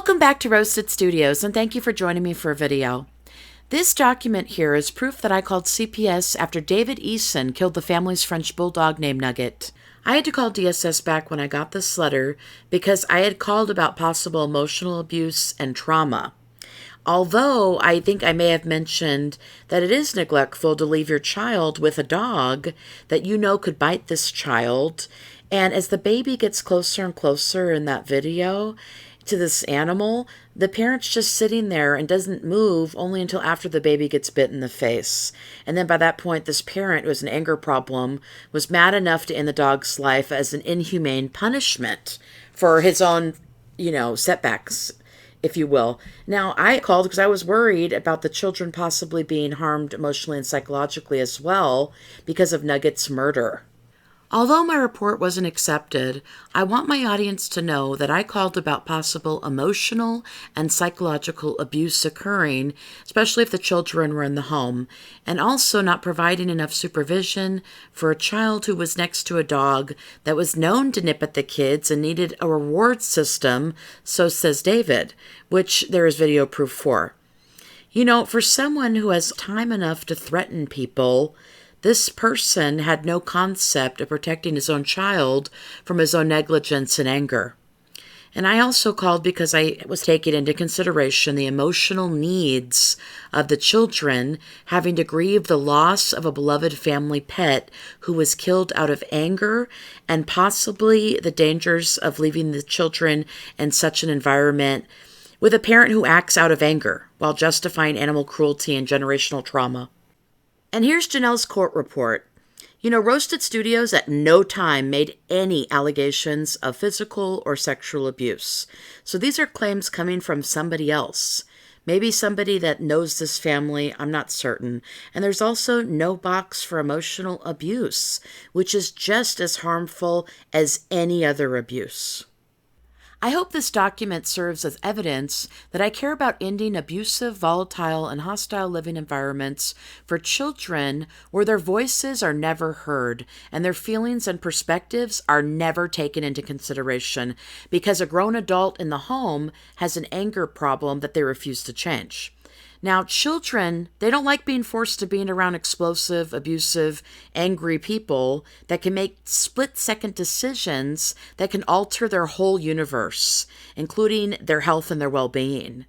Welcome back to Roasted Studios, and thank you for joining me for a video. This document here is proof that I called CPS after David Eason killed the family's French bulldog named Nugget. I had to call DSS back when I got this letter because I had called about possible emotional abuse and trauma. Although I think I may have mentioned that it is neglectful to leave your child with a dog that you know could bite this child. And as the baby gets closer and closer in that video to this animal, the parent's just sitting there and doesn't move only until after the baby gets bit in the face. And then by that point, this parent, who has an anger problem, was mad enough to end the dog's life as an inhumane punishment for his own, setbacks, if you will. Now, I called because I was worried about the children possibly being harmed emotionally and psychologically as well because of Nugget's murder. Although my report wasn't accepted, I want my audience to know that I called about possible emotional and psychological abuse occurring, especially if the children were in the home, and also not providing enough supervision for a child who was next to a dog that was known to nip at the kids and needed a reward system, so says David, which there is video proof for. For someone who has time enough to threaten people, this person had no concept of protecting his own child from his own negligence and anger. And I also called because I was taking into consideration the emotional needs of the children having to grieve the loss of a beloved family pet who was killed out of anger, and possibly the dangers of leaving the children in such an environment with a parent who acts out of anger while justifying animal cruelty and generational trauma. And here's Jenelle's court report. Roasted Studios at no time made any allegations of physical or sexual abuse. So these are claims coming from somebody else. Maybe somebody that knows this family, I'm not certain. And there's also no box for emotional abuse, which is just as harmful as any other abuse. I hope this document serves as evidence that I care about ending abusive, volatile, and hostile living environments for children where their voices are never heard and their feelings and perspectives are never taken into consideration because a grown adult in the home has an anger problem that they refuse to change. Now, children, they don't like being forced to be around explosive, abusive, angry people that can make split-second decisions that can alter their whole universe, including their health and their well-being.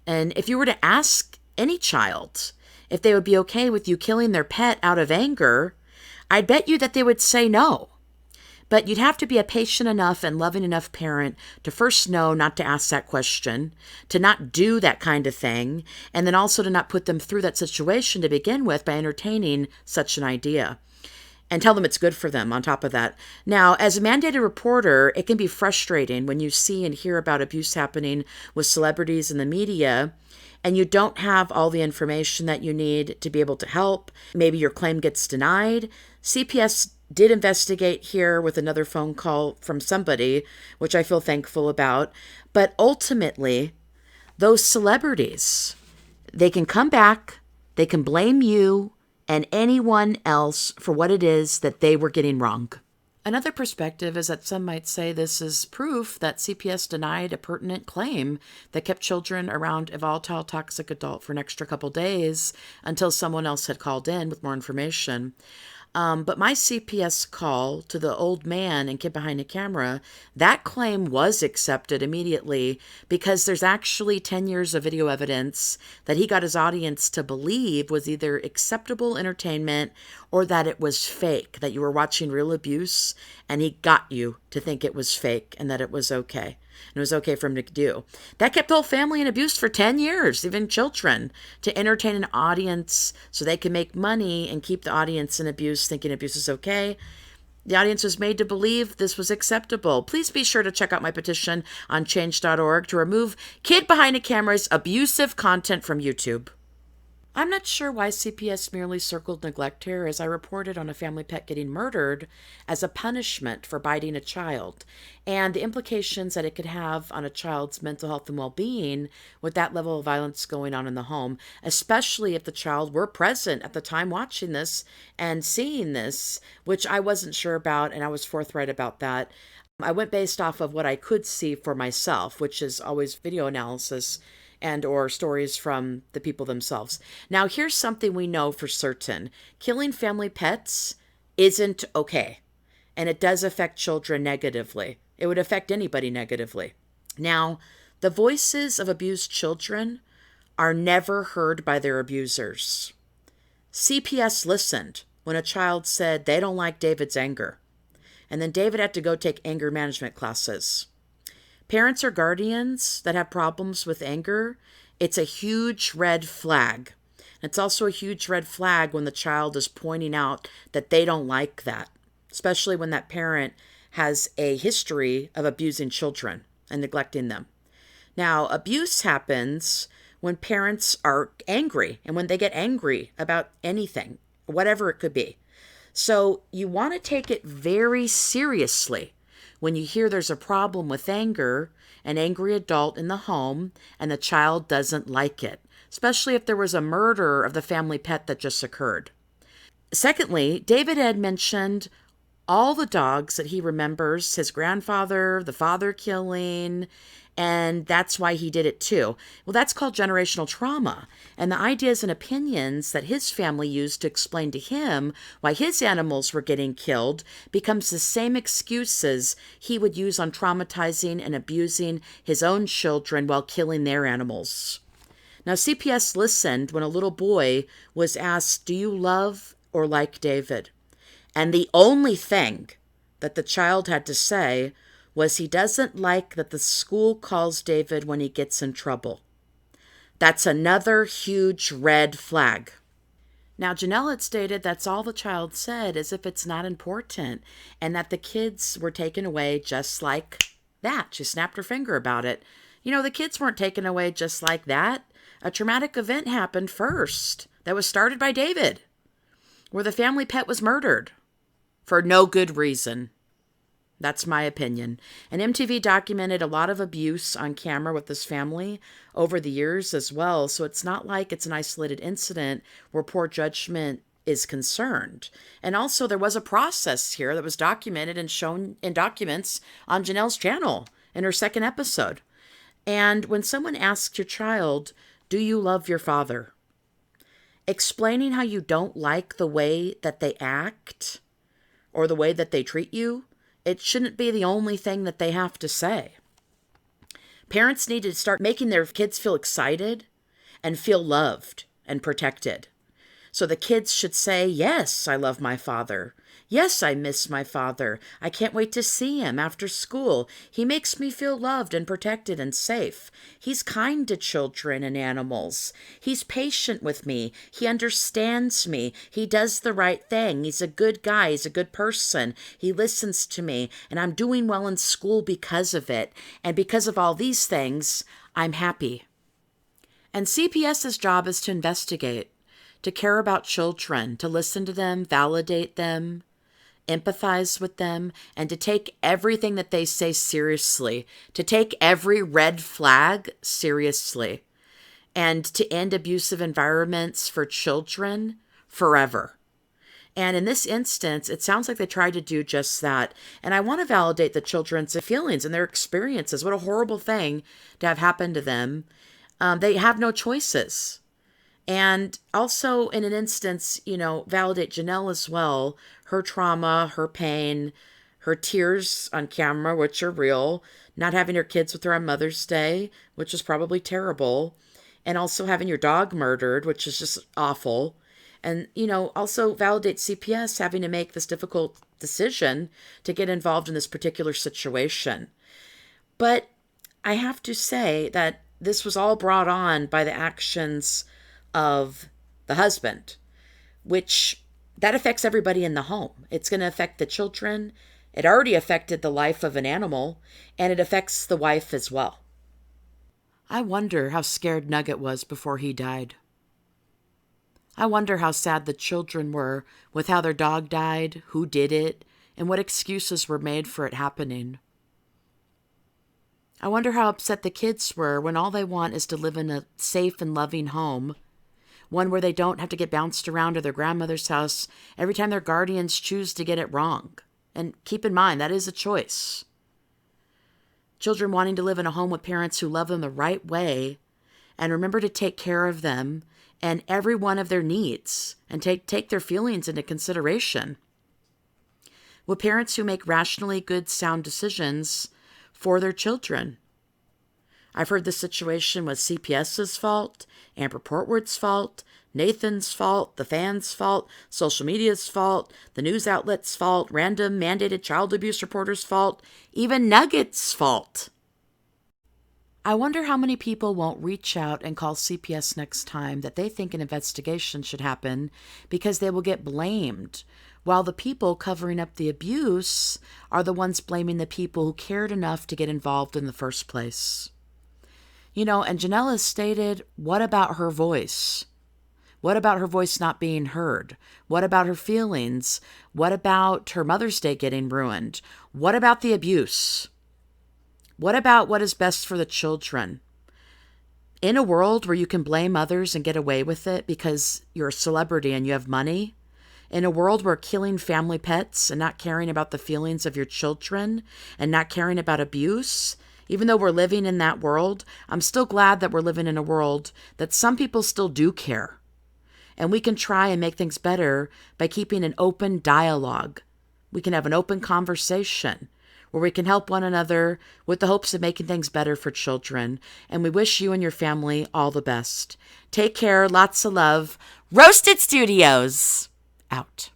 And if you were to ask any child if they would be okay with you killing their pet out of anger, I'd bet you that they would say no. But you'd have to be a patient enough and loving enough parent to first know not to ask that question, to not do that kind of thing, and then also to not put them through that situation to begin with by entertaining such an idea. And tell them it's good for them on top of that. Now, as a mandated reporter, it can be frustrating when you see and hear about abuse happening with celebrities in the media, and you don't have all the information that you need to be able to help. Maybe your claim gets denied. CPS did investigate here with another phone call from somebody, which I feel thankful about. But ultimately, those celebrities, they can come back, they can blame you and anyone else for what it is that they were getting wrong. Another perspective is that some might say this is proof that CPS denied a pertinent claim that kept children around a volatile, toxic adult for an extra couple days until someone else had called in with more information. But my CPS call to the old man and KidBehindACamera, that claim was accepted immediately because there's actually 10 years of video evidence that he got his audience to believe was either acceptable entertainment or that it was fake, that you were watching real abuse and he got you to think it was fake and that it was okay. And it was okay for him to do. That kept the whole family in abuse for 10 years, even children, to entertain an audience so they can make money and keep the audience in abuse, thinking abuse is okay. The audience was made to believe this was acceptable. Please be sure to check out my petition on change.org to remove KidBehindACamera's abusive content from YouTube. I'm not sure why CPS merely circled neglect here, as I reported on a family pet getting murdered as a punishment for biting a child, and the implications that it could have on a child's mental health and well-being with that level of violence going on in the home, especially if the child were present at the time watching this and seeing this, which I wasn't sure about, and I was forthright about that. I went based off of what I could see for myself, which is always video analysis and or stories from the people themselves. Now, here's something we know for certain. Killing family pets isn't okay, and it does affect children negatively. It would affect anybody negatively. Now, the voices of abused children are never heard by their abusers. CPS listened when a child said they don't like David's anger, and then David had to go take anger management classes. Parents or guardians that have problems with anger, it's a huge red flag. It's also a huge red flag when the child is pointing out that they don't like that, especially when that parent has a history of abusing children and neglecting them. Now, abuse happens when parents are angry and when they get angry about anything, whatever it could be. So you want to take it very seriously when you hear there's a problem with anger, an angry adult in the home, and the child doesn't like it, especially if there was a murder of the family pet that just occurred. Secondly, David had mentioned all the dogs that he remembers, his grandfather, the father killing, and that's why he did it too. Well, that's called generational trauma. And the ideas and opinions that his family used to explain to him why his animals were getting killed becomes the same excuses he would use on traumatizing and abusing his own children while killing their animals. Now, CPS listened when a little boy was asked, "Do you love or like David?" And the only thing that the child had to say was he doesn't like that the school calls David when he gets in trouble. That's another huge red flag. Now, Jenelle had stated that's all the child said, as if it's not important, and that the kids were taken away just like that. She snapped her finger about it. You know, the kids weren't taken away just like that. A traumatic event happened first that was started by David, where the family pet was murdered for no good reason. That's my opinion. And MTV documented a lot of abuse on camera with this family over the years as well. So it's not like it's an isolated incident where poor judgment is concerned. And also there was a process here that was documented and shown in documents on Jenelle's channel in her second episode. And when someone asks your child, "Do you love your father?" explaining how you don't like the way that they act or the way that they treat you, it shouldn't be the only thing that they have to say. Parents need to start making their kids feel excited and feel loved and protected. So the kids should say, "Yes, I love my father. Yes, I miss my father. I can't wait to see him after school. He makes me feel loved and protected and safe. He's kind to children and animals. He's patient with me. He understands me. He does the right thing. He's a good guy. He's a good person. He listens to me, and I'm doing well in school because of it. And because of all these things, I'm happy." And CPS's job is to investigate, to care about children, to listen to them, validate them, empathize with them, and to take everything that they say seriously, to take every red flag seriously, and to end abusive environments for children forever. And in this instance, it sounds like they tried to do just that. And I want to validate the children's feelings and their experiences. What a horrible thing to have happened to them. They have no choices. And also, in an instance, validate Jenelle as well, her trauma, her pain, her tears on camera, which are real, not having her kids with her on Mother's Day, which is probably terrible, and also having your dog murdered, which is just awful. And, also validate CPS having to make this difficult decision to get involved in this particular situation. But I have to say that this was all brought on by the actions of the husband, which that affects everybody in the home. It's going to affect the children. It already affected the life of an animal, and it affects the wife as well. I wonder how scared Nugget was before he died. I wonder how sad the children were with how their dog died, who did it, and what excuses were made for it happening. I wonder how upset the kids were when all they want is to live in a safe and loving home, one where they don't have to get bounced around to their grandmother's house every time their guardians choose to get it wrong. And keep in mind, that is a choice. children wanting to live in a home with parents who love them the right way and remember to take care of them and every one of their needs and take their feelings into consideration. With parents who make rationally good, sound decisions for their children. I've heard this situation was CPS's fault, Amber Portwood's fault, Nathan's fault, the fans' fault, social media's fault, the news outlet's fault, random mandated child abuse reporters' fault, even Nugget's fault. I wonder how many people won't reach out and call CPS next time that they think an investigation should happen because they will get blamed, while the people covering up the abuse are the ones blaming the people who cared enough to get involved in the first place. You know, and Jenelle has stated, what about her voice? What about her voice not being heard? What about her feelings? What about her Mother's Day getting ruined? What about the abuse? What about what is best for the children? In a world where you can blame others and get away with it because you're a celebrity and you have money, in a world where killing family pets and not caring about the feelings of your children and not caring about abuse, even though we're living in that world, I'm still glad that we're living in a world that some people still do care. And we can try and make things better by keeping an open dialogue. We can have an open conversation where we can help one another with the hopes of making things better for children. And we wish you and your family all the best. Take care. Lots of love. Roasted Studios. Out.